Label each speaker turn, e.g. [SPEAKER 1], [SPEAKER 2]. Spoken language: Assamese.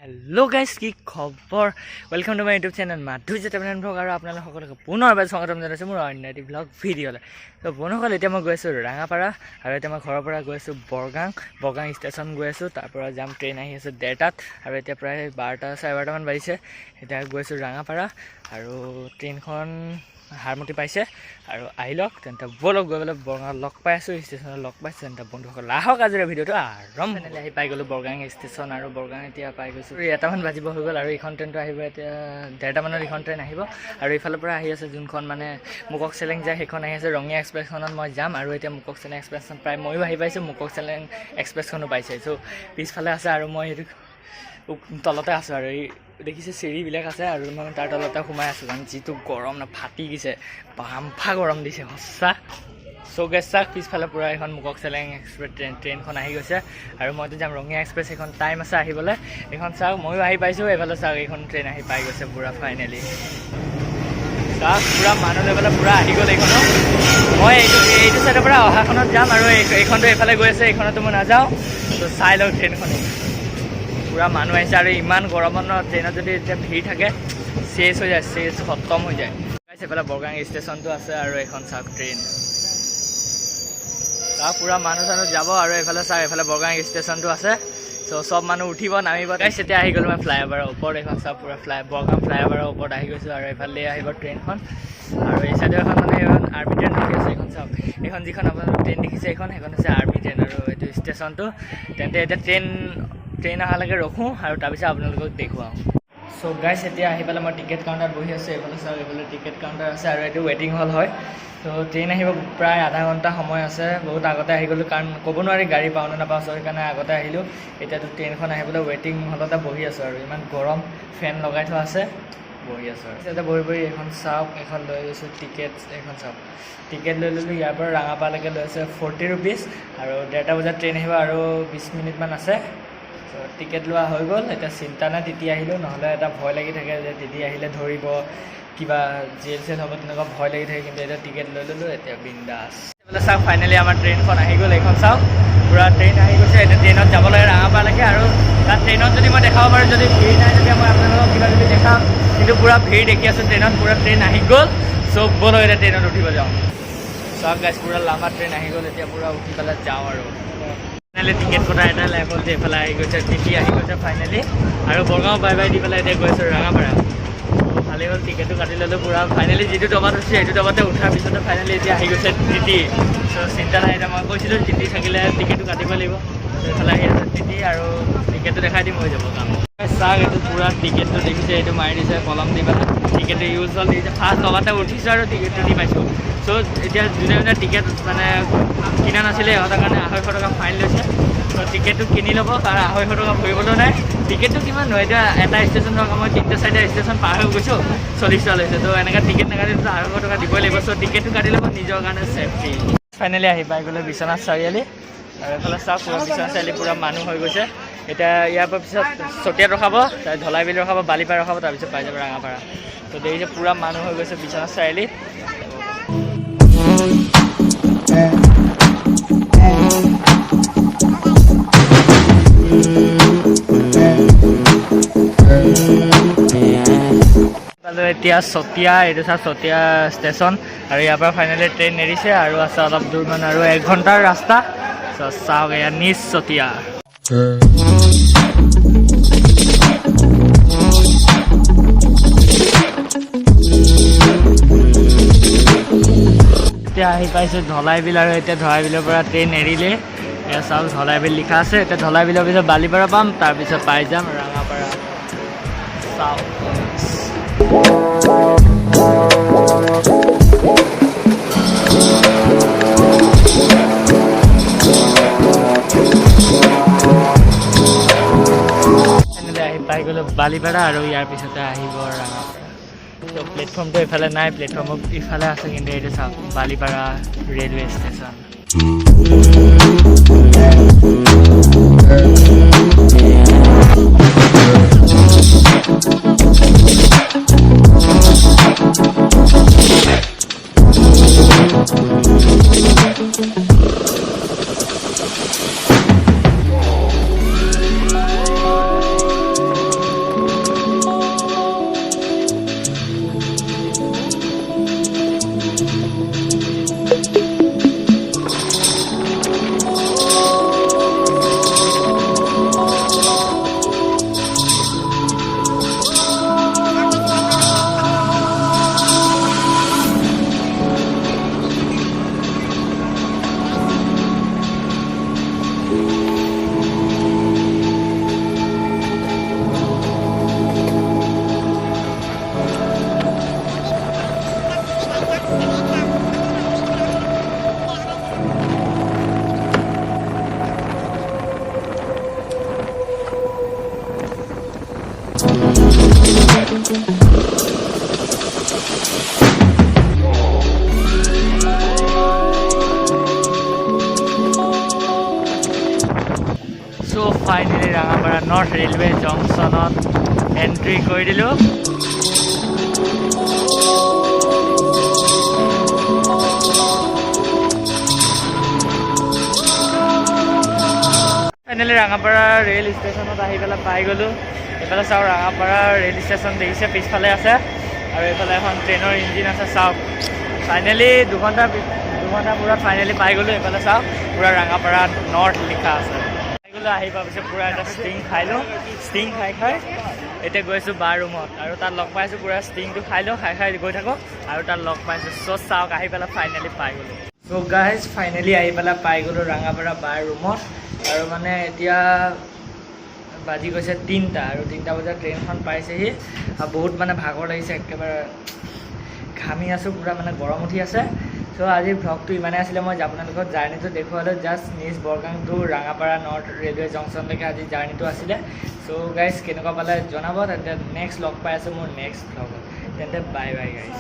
[SPEAKER 1] Hello guys, কি খবৰ? Welcome to my YouTube channel Madhurjyatravelandvlog আৰু আপোনালোক সকলোকে পুনৰবাৰ স্বাগতম জনাইছো মোৰ অন্য এটি ব্লগ ভিডিঅ'লৈ। তো বন্ধুসকল এতিয়া মই গৈ আছো ৰাঙাপাৰা আৰু এতিয়া মই ঘৰৰ পৰা গৈ আছো বৰগাং ষ্টেচন গৈ আছো। তাৰ পৰা যাম ট্ৰেইন আহি আছে 1:30 আৰু এতিয়া প্ৰায় 12:30 মান বাজিছে। এতিয়া গৈ আছো ৰাঙাপাৰা আৰু ট্ৰেইনখন হাৰমতি পাইছে আৰু আহিলক তেন্তে বলক গৈ পেলাই বৰগাঁৱত লগ পাই আছো ষ্টেচনত লগ পাইছো তেন্তে বন্ধুসকল আহক আজিৰ ভিডিঅ'টো আৰম্ভ আহি পাই গ'লো বৰগাং ষ্টেচন আৰু বৰগাং এতিয়া পাই গৈছো 1টামান বাজিব হৈ গ'ল আৰু এইখন ট্ৰেইনটো আহিব এতিয়া 1:30 মানত এইখন ট্ৰেইন আহিব আৰু এইফালৰ পৰা আহি আছে যোনখন মানে মুকক চেলেং যায় সেইখন আহি আছে ৰঙিয়া এক্সপ্ৰেছখনত মই যাম আৰু এতিয়া মুকক চেলেং এক্সপ্ৰেছখন প্ৰায় ময়ো আহি পাইছোঁ মুকক চেলেং এক্সপ্ৰেছখনো পাইছে চ' পিছফালে আছে আৰু মই সেইটো তলতে আছোঁ আৰু এই দেখিছে চিৰিবিলাক আছে আৰু মই তাৰ তলতে সোমাই আছোঁ কাৰণ যিটো গৰম না ফাটি গৈছে বাম্ফা গৰম দিছে সঁচা চৌগেছাক পিছফালে পূৰা এখন মুকক চেলেং এক্সপ্ৰেছ ট্ৰেইনখন আহি গৈছে আৰু মইতো যাম ৰঙিয়া এক্সপ্ৰেছ এখন টাইম আছে আহিবলৈ এইখন চাওক ময়ো আহি পাইছোঁ এইফালে চাওক এইখন ট্ৰেইন আহি পাই গৈছে পূৰা ফাইনেলি চাওক পূৰা মানুহ লৈ পেলাই পূৰা আহি গ'ল এইখনো মই এইটো চাইডৰ পৰা অহাখনত যাম আৰু এইখনটো এইফালে গৈ আছে এইখনতো মই নাযাওঁ তো চাই লওক ট্ৰেইনখনে পূৰা মানুহ আহিছে আৰু ইমান গৰমত ট্ৰেইনত যদি এতিয়া ভিৰ থাকে চেচ হৈ যায় চেচ খতম হৈ যায় এইফালে বৰগাং ষ্টেচনটো আছে আৰু এখন চাওক ট্ৰেইন চাওক পূৰা মানুহ চানুহ যাব আৰু এইফালে চাওক এইফালে বৰগাং ষ্টেচনটো আছে চ' চব মানুহ উঠিব নামিব গাইছ এতিয়া আহি গ'লো মই ফ্লাইঅভাৰৰ ওপৰত এইখন চাওক পূৰা বৰগাং ফ্লাইঅভাৰৰ ওপৰত আহি গৈছোঁ আৰু এইফালে আহিব ট্ৰেইনখন আৰু এই চাইডৰ এখন মানে এইখন আৰ্মি ট্ৰেইন ৰখি আছে এইখন চাওক এইখন যিখন আপোনালোকে ট্ৰেইন দেখিছে সেইখন হৈছে আৰ্মি ট্ৰেইন আৰু এইটো ষ্টেচনটো তেন্তে এতিয়া ট্ৰেইন অহালৈকে ৰখোঁ আৰু তাৰপিছত আপোনালোকক দেখুৱাওঁ চ' গাইছ এতিয়া আহি পেলাই মই টিকেট কাউণ্টাৰত বহি আছোঁ এইফালে চাওক এইফালে টিকেট কাউণ্টাৰ আছে আৰু এইটো ৱেটিং হল হয় ত' ট্ৰেইন আহিব প্ৰায় আধা ঘণ্টা সময় আছে বহুত আগতে আহি গ'লোঁ কাৰণ ক'ব নোৱাৰি গাড়ী পাওঁ নে নাপাওঁ সেইকাৰণে আগতে আহিলোঁ এতিয়াতো ট্ৰেইনখন আহিবলৈ ৱেটিং হলতে বহি আছোঁ আৰু ইমান গৰম ফেন লগাই থোৱা আছে বহি আছোঁ আৰু এতিয়া বহি এইখন চাওক এখন লৈ গৈছোঁ টিকেট এইখন চাওক টিকেট লৈ ল'লোঁ ইয়াৰ পৰা ৰাঙাপাৰালৈকে লৈ আছে 40 rupees আৰু 1:30 বজাত ট্ৰেইন আহিব আৰু 20 মিনিটমান আছে টিকেট লোৱা হৈ গ'ল এতিয়া চিন্তা নাই তিতি আহিলোঁ নহ'লে এটা ভয় লাগি থাকে যে তিতি আহিলে ধৰিব কিবা জেল চেল হ'ব তেনেকুৱা ভয় লাগি থাকে কিন্তু এতিয়া টিকেট লৈ ল'লোঁ এতিয়া বিন্দাছ এইফালে চাওক ফাইনেলি আমাৰ ট্ৰেইনখন আহি গ'ল এইখন চাওক পূৰা ট্ৰেইন আহি গৈছে এতিয়া ট্ৰেইনত যাব লাগে ৰাঙাপাৰালৈকে আৰু তাত ট্ৰেইনত যদি মই দেখাব পাৰোঁ যদি ভিৰ নাই তেতিয়া মই আপোনালোকক কিবা কিবি দেখাম কিন্তু পূৰা ভিৰ দেখি আছোঁ ট্ৰেইনত পূৰা ট্ৰেইন আহি গ'ল চব ব'লক এতিয়া ট্ৰেইনত উঠিব যাওঁ চাওক গাইছ পূৰা লাম্বা ট্ৰেইন আহি গ'ল এতিয়া পূৰা উঠি পেলাই যাওঁ আৰু ফাইনেলি টিকেট কটা এটা লাইফত যে এইফালে আহি গৈছে টিটি আহি গৈছে ফাইনেলি আৰু বৰগাঁও বাই বাই দি পেলাই এতিয়া গৈছোঁ ৰাঙাপাৰা ভালেই হ'ল টিকেটটো কাটি ল'লোঁ পূৰা ফাইনেলি যিটো ডবাত হৈছে সেইটো ডবাতে উঠাৰ পিছতে ফাইনেলি এতিয়া আহি গৈছে টিটি চ' চিন্তা নাই এতিয়া মই কৈছিলোঁ টিটি থাকিলে টিকেটটো কাটিব লাগিব এইফালে আহি আছে টিটি আৰু টিকেটটো দেখাই দিম হৈ যাব কাম চাওক এইটো পূৰা টিকেটটো দেখিছে এইটো মাৰি দিছে কলম দি পেলাই টিকেটটো ইউজ হ'ল দিছে ফাৰ্ষ্ট ডবাতে উঠিছোঁ আৰু টিকেটটো দি পাইছোঁ চ' এতিয়া যোনে টিকেট মানে কিনা নাছিলে সিহঁতৰ কাৰণে 250 টকা ফাইন লৈছে চ' টিকেটটো কিনি ল'ব কাৰণ 250 টকা ভৰিবলৈ নাই টিকেটটো কিমান নহয় এতিয়া এটা ষ্টেচন ধৰক মই 3টা 4টা ষ্টেচন পাৰ হৈ গৈছোঁ 40 টকা লৈছে ত' এনেকৈ টিকেট নাকাটিলে 250 টকা দিবই লাগিব চ' টিকেটটো কাটি ল'ব নিজৰ কাৰণে ছেফটি ফাইনেলি আহি পাই গ'লে বিশ্বনাথ চাৰিআলি আৰু এইফালে চাওক পূৰা বিশ্বনাথ চাৰিআলি পূৰা মানুহ হৈ গৈছে এতিয়া ইয়াৰ পৰা পিছত চতিয়াত ৰখাব তাৰ ধলাইবিল ৰখাব বালিপাৰা ৰখাব তাৰপিছত পাই যাব ৰাঙাপাৰা তো দেখিছে পূৰা মানুহ হৈ গৈছে বিশ্বনাথ চাৰিআলিত এতিয়া চতিয়া এইটো চাওক চতিয়া ষ্টেচন আৰু ইয়াৰ পৰা ফাইনেলি ট্ৰেইন এৰিছে আৰু আছে অলপ দূৰমান আৰু 1 ঘণ্টাৰ ৰাস্তা চাওক এয়া নিজ চতিয়া এতিয়া আহি পাইছোঁ ধলাইবিল আৰু এতিয়া ধলাইবিলৰ পৰা ট্ৰেইন এৰিলে এয়া চাওক ধলাইবিল লিখা আছে এতিয়া ধলাইবিলৰ পিছত বালিপাৰা পাম তাৰপিছত পাই যাম ৰাঙাপাৰা চাওক আহি পাই গ'লোঁ বালিপাৰা আৰু ইয়াৰ পিছতে আহিব ৰাঙাপাৰা তো প্লেটফৰ্মটো এইফালে নাই প্লেটফৰ্মৰ ইফালে আছে কিন্তু এইটো চাওক Balipara railway station So finally Rangapara North Railway Junction entry কৰি দিলো ফাইনেলি Rangapara ৰেল ষ্টেচনত আহি পেলাই পাই গ'লো এফালে চাও Rangapara ৰেল ষ্টেচন দেখিছে পিছফালে আছে আৰু এফালে এখন ট্ৰেইনৰ ইঞ্জিন আছে চাও ফাইনেলি 2 ঘণ্টা পুৰা ফাইনেলি পাই গ'লো এফালে চাও পুৰা Rangapara নৰ্থ লিখা আছে আহি পোৱাৰ পিছত পুৰা এটা ষ্টিং খাইলোঁ ষ্টিং খাই এতিয়া গৈছোঁ বাৰ ৰুমত আৰু তাত লগ পাইছোঁ পুৰা ষ্টিংটো খাই গৈ থাকোঁ আৰু তাত লগ পাইছোঁ চ' চাওক আহি পেলাই ফাইনেলি পাই গ'লোঁ চ' গাইজ ফাইনেলি আহি পেলাই পাই গ'লোঁ Rangapara বাৰ ৰুমত আৰু মানে এতিয়া বাজি গৈছে 3টা আৰু 3টা বজাত ট্ৰেইনখন পাইছেহি আৰু বহুত মানে ভাগৰ লাগিছে একেবাৰে ঘামি আছোঁ পুৰা মানে গৰম উঠি আছে চ' আজি ভ্লগটো ইমানেই আছিলে মই আপোনালোকক জাৰ্ণিটো দেখুৱালোঁ জাষ্ট নিজ Borgang to Rangapara north railway জংচনলৈকে আজি জাৰ্ণিটো আছিলে চ' গাইজ কেনেকুৱা পালে জনাব তেন্তে নেক্সট লগ পাই আছোঁ মোৰ নেক্সট ভ্লগত তেন্তে বাই বাই গাইজ